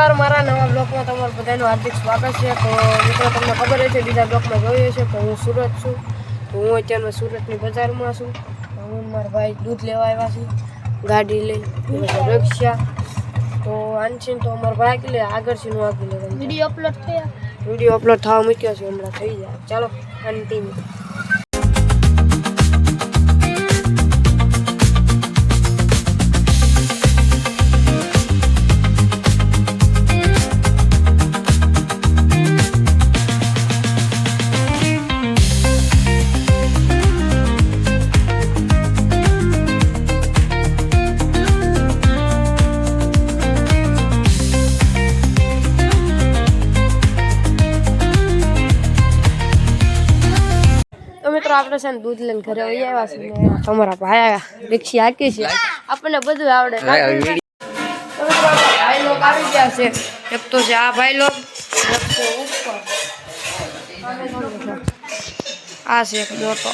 નમસ્કાર, મારા નવા બ્લોગમાં તમારું બધાનું હાર્દિક સ્વાગત છે. તો મિત્રો તમને ખબર છે બીજા બ્લોગમાં જોયું છે કે હું સુરત છું. તો હું અત્યારે સુરતની બજારમાં છું. હું મારા ભાઈ દૂધ લેવા આવ્યા છું ગાડી લઈને રિક્ષા. તો આનથી તો અમારા ભાઈ આગળ આગળથી હું આગળ લે વિડીયો અપલોડ થવા મૂક્યો છે, હમણાં થઈ જાય. ચાલો કન્ટિન્યુ. મિત્રો આપણે છે ને દૂધ લઈને ઘરે આવી આવ્યા છે ને તમારા ભાઈ રિક્ષા હાકી છે, આપણને બધું આવડે. તો મિત્રો ભાઈ લોક આવી ગયા છે. એક તો છે આ ભાઈ લોક, એક તો ઉપર આ છે એક દોતો.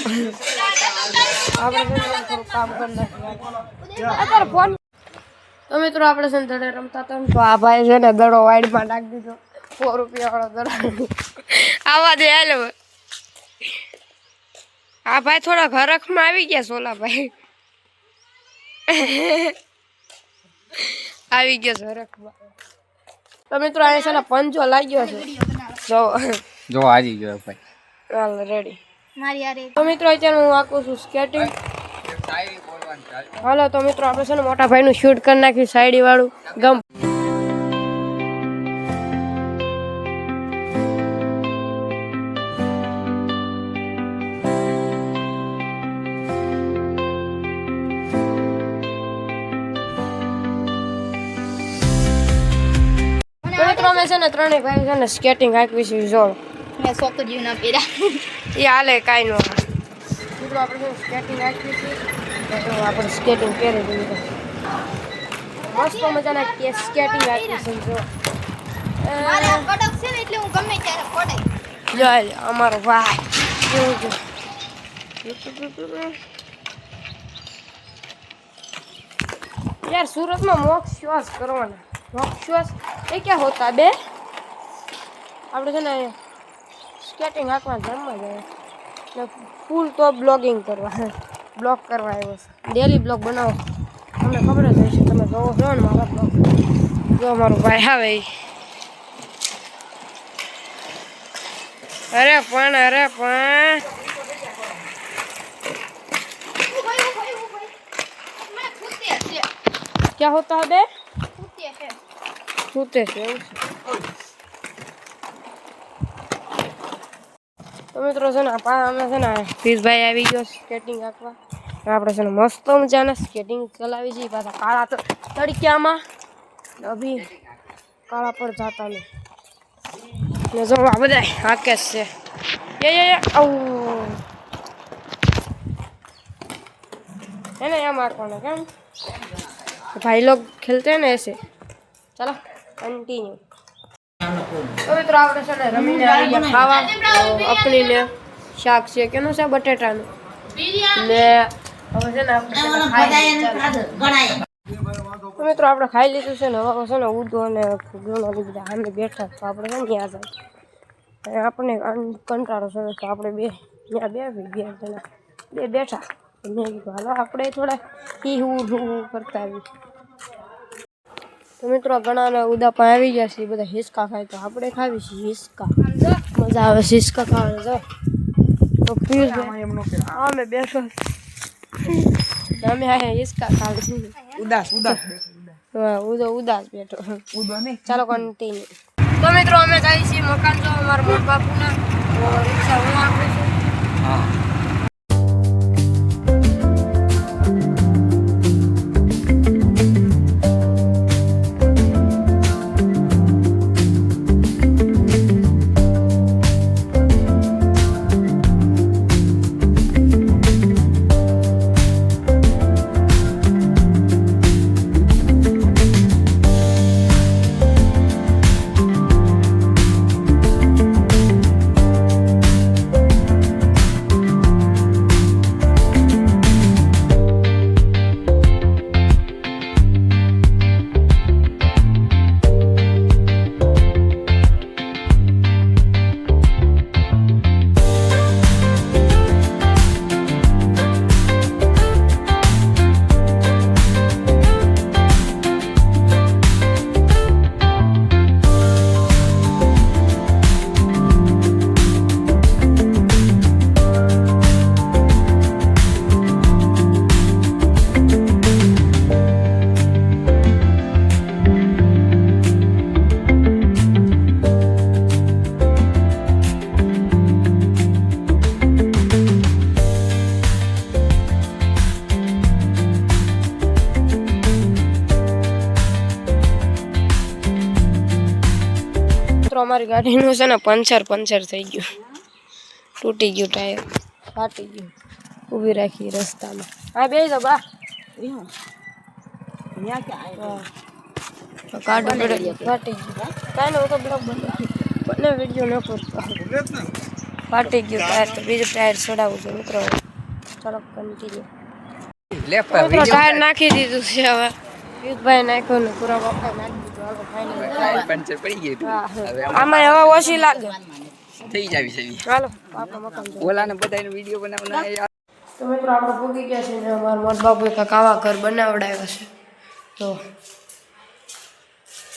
આપણે થોડું કામ કરી નાખીએ અત્યારે ફોન. તો મિત્રો આપણે છે ને દડે રમતા હતા તો આ ભાઈ છે ને દડો વાઈડમાં નાખી દીધો. 100 રૂપિયા વાળો દડો આવા દે. હાલો આ ભાઈ થોડા ઘરખમાં આવી ગયા. સોલાભાઈ આવી ગયો ઘરખમાં. તો મિત્રો અહીંયા છે ને પંચો લાગ્યો છે. જો આવી ગયો ભાઈ. હાલ રેડી મારી યાર. તો મિત્રો અત્યારે હું આખું છું સ્કેટિંગ. હાલો તો મિત્રો આપણે છે ને મોટા ભાઈનું શૂટ કરી નાખ્યું સાઈડી વાળું ગમ. અમે છે ને ત્રણેય ભાઈ છે ને સ્કેટિંગ હાંકવી છે. જોડ મેં છોકરીઓ ના પહેરા એ હાલે કાંઈ ન. મિત્રો આપણે સ્કેટિંગ હાંકવી છે તો આપણે સ્કેટિંગ પહેરી દઈએ. મસ્ત મજાના સ્કેટિંગ હાંકવી છે. જો મારે કડક છે ને એટલે હું ગમે ત્યારે પડાય. જો અમારો ભાઈ જો યાર સુરતમાં મોક્ષ શ્વાસ કરવાના. મોક્ષ એ ક્યાં હોતા બે? આપણે છે ને સ્કેટિંગ હાંકવા જમવા જાય ફૂલ તો બ્લોગિંગ કરવા બ્લોગ કરવા આવ્યો છે. ડેલી બ્લોગ બનાવો, તમને ખબર જ હશે. તમે જોવો છો ને મારા બ્લોગ. જો મારો ભાઈ આવે. અરે પણ क्या होता है बे? छूते છે એવું છે. તો મિત્રો છે ને અમે છે ને પીસભાઈ આવી ગયો સ્કેટિંગ હાંકવા. આપણે છે ને મસ્ત મજાના સ્કેટિંગ ચલાવી છીએ. પાછા કાળા તડક્યામાં અભી કાળા પર જાતા ને જો આ બધા હાકે છે. એને એમ હાંકવાના કેમ भाई लोग खेलते हैं ना ऐसे. चलो कंटिन्यू. तो મિત્રો આપણે છે ને રમીને આવી ગયા ખાવા. આપણી ને શાક છે કેનું છે બટેટાનું ને હવે છે ને આપણે તો મિત્રો આપણે ખાઈ લીધું છે ને. હવે છે ને ઉદો અને ઘણા બધા સામે બેઠા. તો આપણે છે ને ત્યાં જાય આપણે કંટાળો છે તો આપણે ત્યાં બે બેઠા. મેં કીધું હાલો આપણે થોડા હું કરતા આવી. તો મિત્રો ઘણા ઉદાપા આવી ગયા છે. બધા હિસકા ખાય તો આપણે ખાવી છીએ હિસકા. મજા આવે હિસકા ખાવાનું. જો તો પ્લીઝ અમે બેઠો અમે આ હિસકા ખાવી છીએ. ઉદાસ બેઠો. ચાલો કન્ટિન્યુ. તો મિત્રો અમે જઈએ છીએ મકાન. તો અમારા મોટ બાપુના રિક્ષા હું આપું છું. મિત્રો અમારી ગાડીનું છે ને પંચર થઈ ગયું, તૂટી ગયું ટાયર, ફાટી ગયું, ઊભી રાખી રસ્તામાં. હા બે તો બા કાઢું પડે, ફાટી ગયું. કાંઈ ને હું તો બ્લોગ બને વિડીયો ન કરતો. ફાટી ગયું ટાયર, તો બીજું ટાયર ચડાવવું છે મિત્રો. ચાલો કન્ટિન્યુ. મિત્રો ટાયર નાખી દીધું છે હવે. યુધભાઈ નાખ્યું ને પૂરા વખત નાખી દીધું. પંચર પડી ગયું. આમાં હવા ઓછી લાગે, થઈ જાવી છે. ચાલો આપણે મકાન ઓલાને બધાનો વિડિયો બનાવવાનો. તો મિત્રો આપણે પૂગી ગયા છે ને અમારા મોટ બાપુ એક આવા ઘર બનાવડાવ્યા છે. તો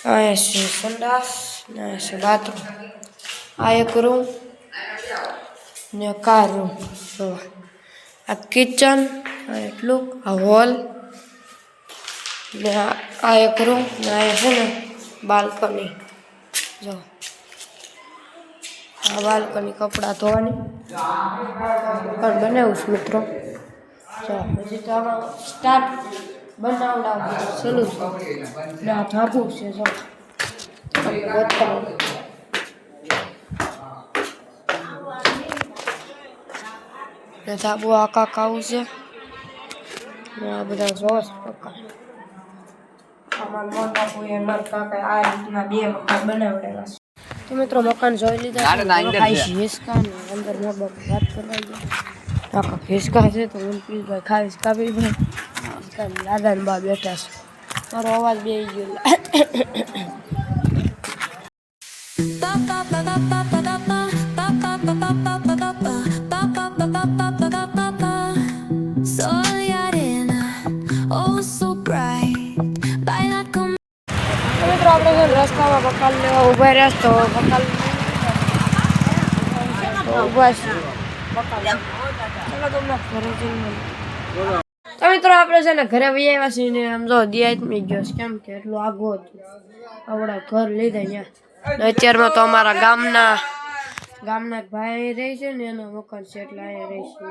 અહીંયા છે સંડાસ ને છે બાથરૂમ, આ એક રૂમ ને કાર રૂમ. તો આ કિચન, આ એટલું, આ હોલ ને આ એક રૂમ ને આ છે ને બાલ્કની. જો આ બાલ્કની કપડાં ધોવાની પણ બનાવું છું મિત્રો. ચાલો હજી તો આમાં સ્ટાર્ટ બનાવડાવું સહેલું છે ને આ ધાબુ છે. જો બતાવું ને ધાબુ આ કાકાવું છે ને આ બધા જોશ પકા. અમારા મોટા ભાઈએ મારા કાકા આ રીતના 2 મકાન બનાવડાવ્યા છે. તો મિત્રો મકાન જોઈ લીધા હિસકા ને અંદર મા બાપ વાત કરવા ગયા. કાકા હિસકા છે તો હું પીસભાઈ ખાવીશ કાપીભાઈ દાદા ને બા બેઠા છે. મારો અવાજ બેસી ગયો. મિત્રો આપણે રસ્તામાં બકાલ લેવા ઉભા રહ્યા તો બકાલ ઉભા છે બકાલ. તો મિત્રો આપણે છે ને ઘરે વહી આવ્યા છીએ ને આમ જો દિયાતમી ગયો છે, કેમ કે એટલું આગું હતું. આપણા ઘર લીધા અહીંયા. અત્યારમાં તો અમારા ગામના એક ભાઈ રહે છે ને એનો મકાન છે એટલે અહીંયા રહી છે.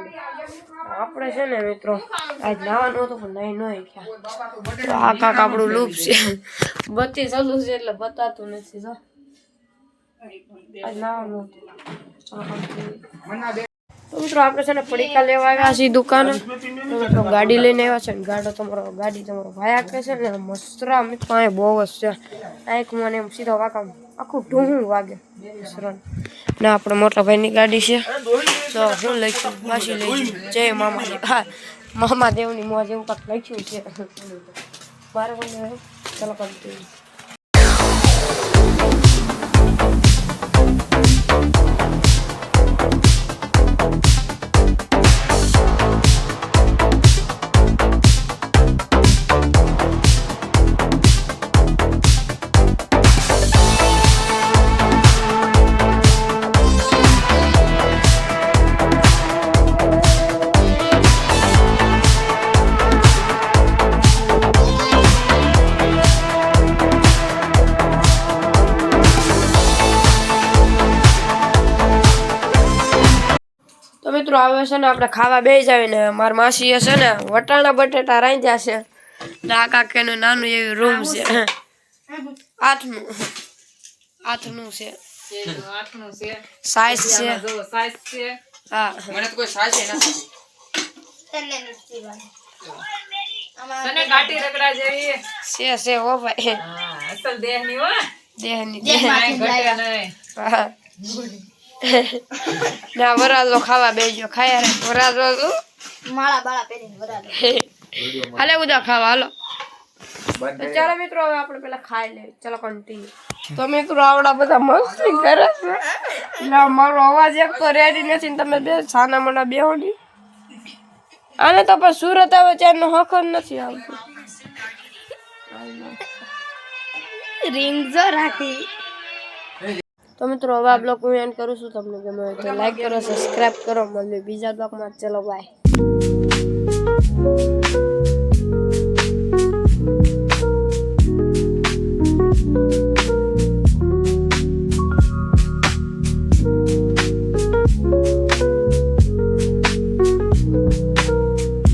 આપણે છે ને મિત્રો આજ નાવાનું હતું પણ નહીં ન ગયા. તો આ કાક આપણું લૂપ છે, બત્તી ચાલુ છે એટલે બતાતું નથી. જો આજ નાવાનું હતું. તો મિત્રો આપણે છે ને પડીકા લેવા આવ્યા છીએ દુકાને. તો મિત્રો ગાડી લઈને આવ્યા છે ને ગાડી તમારો ભાઈ આકે છે ને મસ્તરા મિત્રો અહીંયા બહુ જ છે. આંખમાં એમ સીધો વાંકા આખું ઢૂંઢું વાગે મસરણ ને આપણે મોટા ભાઈની ગાડી છે. તો હું લખ્યું પાછી લઈ જય મામા. હા મામા દેવની મોજ એવું કાંઈક લખ્યું છે. મારે પણ ચાલો કરતી. મિત્રો આવે છે ને આપણે ખાવા બેસી જાવી ને મારા માસીએ છે ને વટાણા બટેટા રાંધ્યા છે ને આ કાકાનું નાનું એવું રૂમ છે. આઠનું છે સાઈઝ છે. હા મને તો કોઈ સાચે નથી. તને કાટી રગડા જેવી છે ઓ ભાઈ. અસલ દેહની હો, દેહની ઘટે નહીં. હા ના વરાજો ખાવા બેસજો. ખાયા રે વરાજો માળા બાળા પહેરીને વરાજો. હાલે ઉદા ખાવા હાલો. ચાલો મિત્રો હવે આપણે પેલા ખાઈ લઈએ. ચાલો કન્ટિન્યુ. તો મિત્રો આવડા બધા મસ્તી કરે છે. મારો અવાજ એક તો રેડી નથી ને તમે બે છાના મના બેહોડી. આને તો પણ સુરત આવે ત્યારનો હક જ નથી આવતું. રીંગ જો રાખી. તો મિત્રો હવે આ બ્લોગ હું એન્ડ કરું છું. તમને ગમે તો લાઈક કરો, સબસ્ક્રાઈબ કરો. મળીએ બીજા બ્લોગમાં. ચલો બાય.